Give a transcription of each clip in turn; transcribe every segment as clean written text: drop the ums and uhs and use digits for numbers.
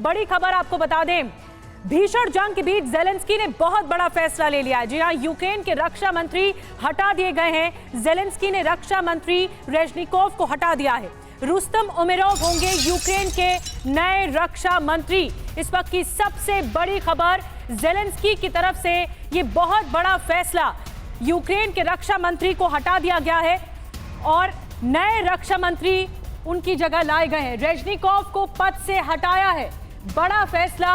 बड़ी खबर आपको बता दें, भीषण जंग के बीच जेलेंस्की ने बहुत बड़ा फैसला ले लिया है। जी हां, यूक्रेन के रक्षा मंत्री हटा दिए गए हैं। जेलेंस्की ने रक्षा मंत्री रेजनिकोव को हटा दिया है। रुस्तम उमेरोव होंगे यूक्रेन के नए रक्षा मंत्री। इस वक्त की सबसे बड़ी खबर, जेलेंस्की की तरफ से ये बहुत बड़ा फैसला, यूक्रेन के रक्षा मंत्री को हटा दिया गया है और नए रक्षा मंत्री उनकी जगह लाए गए हैं। रेजनिकोव को पद से हटाया है। बड़ा फैसला,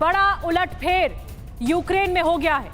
बड़ा उलटफेर यूक्रेन में हो गया है।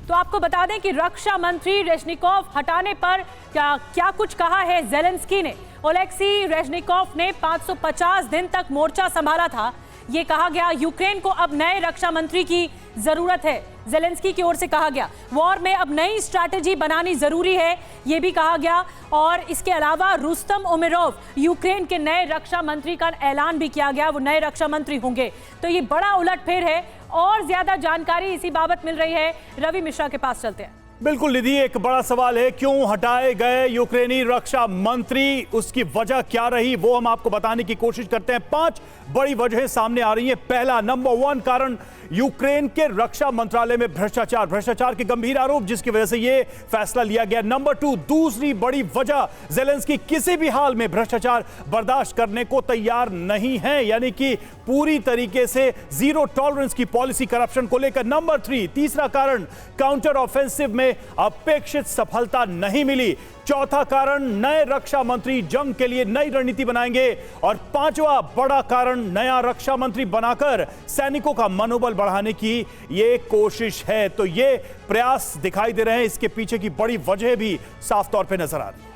तो आपको बता दें कि रक्षा मंत्री रेजनिकोव हटाने पर क्या कुछ कहा है जेलेंस्की ने। ओलेक्सी रेजनिकोव ने 550 दिन तक मोर्चा संभाला था। ये कहा गया यूक्रेन को अब नए रक्षा मंत्री की जरूरत है। जेलेंस्की की ओर से कहा गया वॉर में अब नई स्ट्रैटेजी बनानी जरूरी है, ये भी कहा गया। और इसके अलावा रुस्तम उमेरोव यूक्रेन के नए रक्षा मंत्री का ऐलान भी किया गया, वो नए रक्षा मंत्री होंगे। तो ये बड़ा उलटफेर है और ज्यादा जानकारी इसी बाबत मिल रही है। रवि मिश्रा के पास चलते हैं। बिल्कुल निधि, एक बड़ा सवाल है, क्यों हटाए गए यूक्रेनी रक्षा मंत्री, उसकी वजह क्या रही, वो हम आपको बताने की कोशिश करते हैं। 5 बड़ी वजहें सामने आ रही हैं। पहला, नंबर 1 कारण, यूक्रेन के रक्षा मंत्रालय में भ्रष्टाचार के गंभीर आरोप, जिसकी वजह से यह फैसला लिया गया। नंबर 2, दूसरी बड़ी वजह, जेलेंस्की किसी भी हाल में भ्रष्टाचार बर्दाश्त करने को तैयार नहीं है, यानी कि पूरी तरीके से जीरो टॉलरेंस की पॉलिसी करप्शन को लेकर। नंबर 3, तीसरा कारण, काउंटर ऑफेंसिव में अपेक्षित सफलता नहीं मिली। चौथा कारण, नए रक्षा मंत्री जंग के लिए नई रणनीति बनाएंगे। और 5वां बड़ा कारण, नया रक्षा मंत्री बनाकर सैनिकों का मनोबल बढ़ाने की ये कोशिश है। तो ये प्रयास दिखाई दे रहे हैं, इसके पीछे की बड़ी वजह भी साफ तौर पे नजर आ रही है।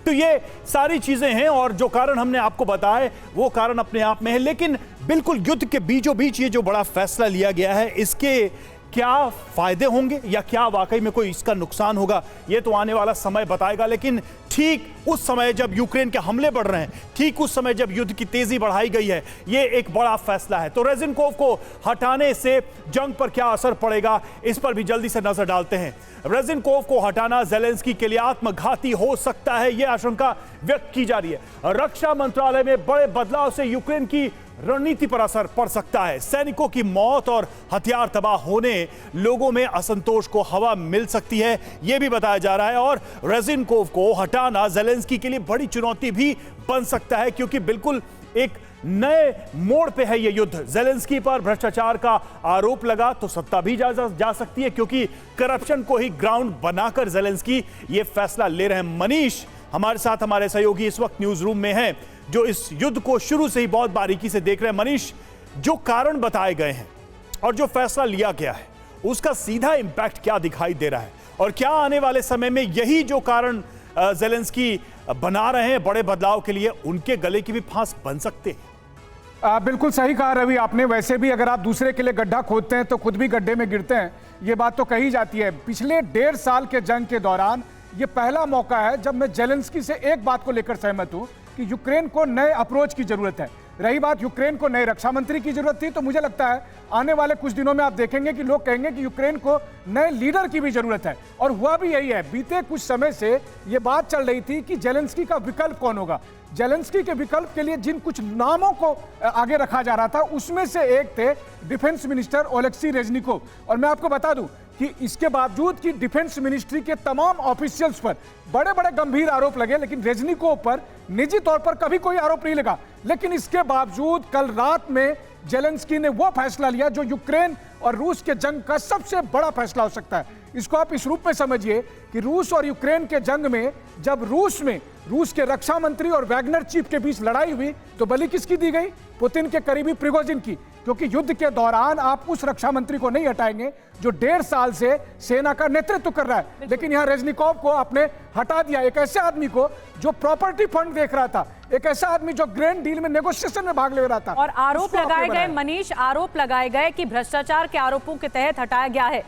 तो ये सारी चीजें हैं और जो कारण हमने आपको बताए वो कारण अपने आप में है। लेकिन बिल्कुल युद्ध के बीचों बीच ये जो बड़ा फैसला लिया गया है, इसके क्या फायदे होंगे या क्या वाकई में कोई इसका नुकसान होगा, ये तो आने वाला समय बताएगा। लेकिन ठीक उस समय जब यूक्रेन के हमले बढ़ रहे हैं, ठीक उस समय जब युद्ध की तेजी बढ़ाई गई है, ये एक बड़ा फैसला है। तो रेजनिकोव को हटाने से जंग पर क्या असर पड़ेगा, इस पर भी जल्दी से नजर डालते हैं। रेजनिकोव को हटाना जेलेंस्की के लिए आत्मघाती हो सकता है, यह आशंका व्यक्त की जा रही है। रक्षा मंत्रालय में बड़े बदलाव से यूक्रेन की रणनीति पर असर पड़ सकता है। सैनिकों की मौत और हथियार तबाह होने लोगों में असंतोष को हवा मिल सकती है, यह भी बताया जा रहा है। और रेजनिकोव को हटाना जेलेंस्की के लिए बड़ी चुनौती भी बन सकता है, क्योंकि बिल्कुल एक नए मोड़ पे है यह युद्ध। जेलेंस्की पर भ्रष्टाचार का आरोप लगा तो सत्ता भी जा सकती है, क्योंकि करप्शन को ही ग्राउंड बनाकर जेलेंस्की यह फैसला ले रहे हैं। मनीष हमारे साथ, हमारे सहयोगी इस वक्त न्यूज रूम में हैं, जो इस युद्ध को शुरू से ही बहुत बारीकी से देख रहे हैं। मनीष, जो कारण बताए गए हैं और जो फैसला लिया गया है, उसका सीधा इंपैक्ट क्या दिखाई दे रहा है, और क्या आने वाले समय में यही जो कारण जेलेंस्की बना रहे हैं बड़े बदलाव के लिए, उनके गले की भी फांस बन सकते हैं? बिल्कुल सही कहा रवि आपने। वैसे भी अगर आप दूसरे के लिए गड्ढा खोदते हैं तो खुद भी गड्ढे में गिरते हैं, ये बात तो कही जाती है। पिछले 1.5 साल के जंग के दौरान ये पहला मौका है जब मैं जेलेंस्की से एक बात को लेकर सहमत हूं कि यूक्रेन को नए अप्रोच की जरूरत है। रही बात यूक्रेन को नए रक्षा मंत्री की जरूरत थी, तो मुझे लगता है आने वाले कुछ दिनों में आप देखेंगे कि लोग कहेंगे कि यूक्रेन को नए लीडर की भी जरूरत है। और हुआ भी यही है। बीते कुछ समय से ये बात चल रही थी कि जेलेंस्की का विकल्प कौन होगा। जेलेंस्की के विकल्प के लिए जिन कुछ नामों को आगे रखा जा रहा था, उसमें से एक थे डिफेंस मिनिस्टर ओलेक्सी रेजनिकोव। और मैं आपको बता दूं कि इसके बावजूद कि डिफेंस मिनिस्ट्री के तमाम ऑफिशियल्स पर बड़े बड़े गंभीर आरोप लगे, लेकिन रेजनिकोव पर निजी तौर पर कभी कोई आरोप नहीं लगा। लेकिन इसके बावजूद कल रात में जेलेंस्की ने वो फैसला लिया जो यूक्रेन और रूस के जंग का सबसे बड़ा फैसला हो सकता है। इसको आप इस रूप में समझिए कि रूस और यूक्रेन के जंग में जब रूस के रक्षा मंत्री और वैगनर चीफ के बीच लड़ाई हुई, तो बलि किसकी दी गई? पुतिन के करीबी प्रिगोजिन की। क्योंकि युद्ध के दौरान आप उस रक्षा मंत्री को नहीं हटाएंगे जो 1.5 साल से सेना का नेतृत्व कर रहा है। लेकिन यहां रेजनिकोव को आपने हटा दिया, एक ऐसे आदमी को जो प्रॉपर्टी फंड देख रहा था, एक ऐसा आदमी जो ग्रैंड डील में नेगोशिएशन में भाग ले रहा था। और आरोप लगाए गए, मनीष, आरोप लगाए गए कि भ्रष्टाचार के आरोपों के तहत हटाया गया है।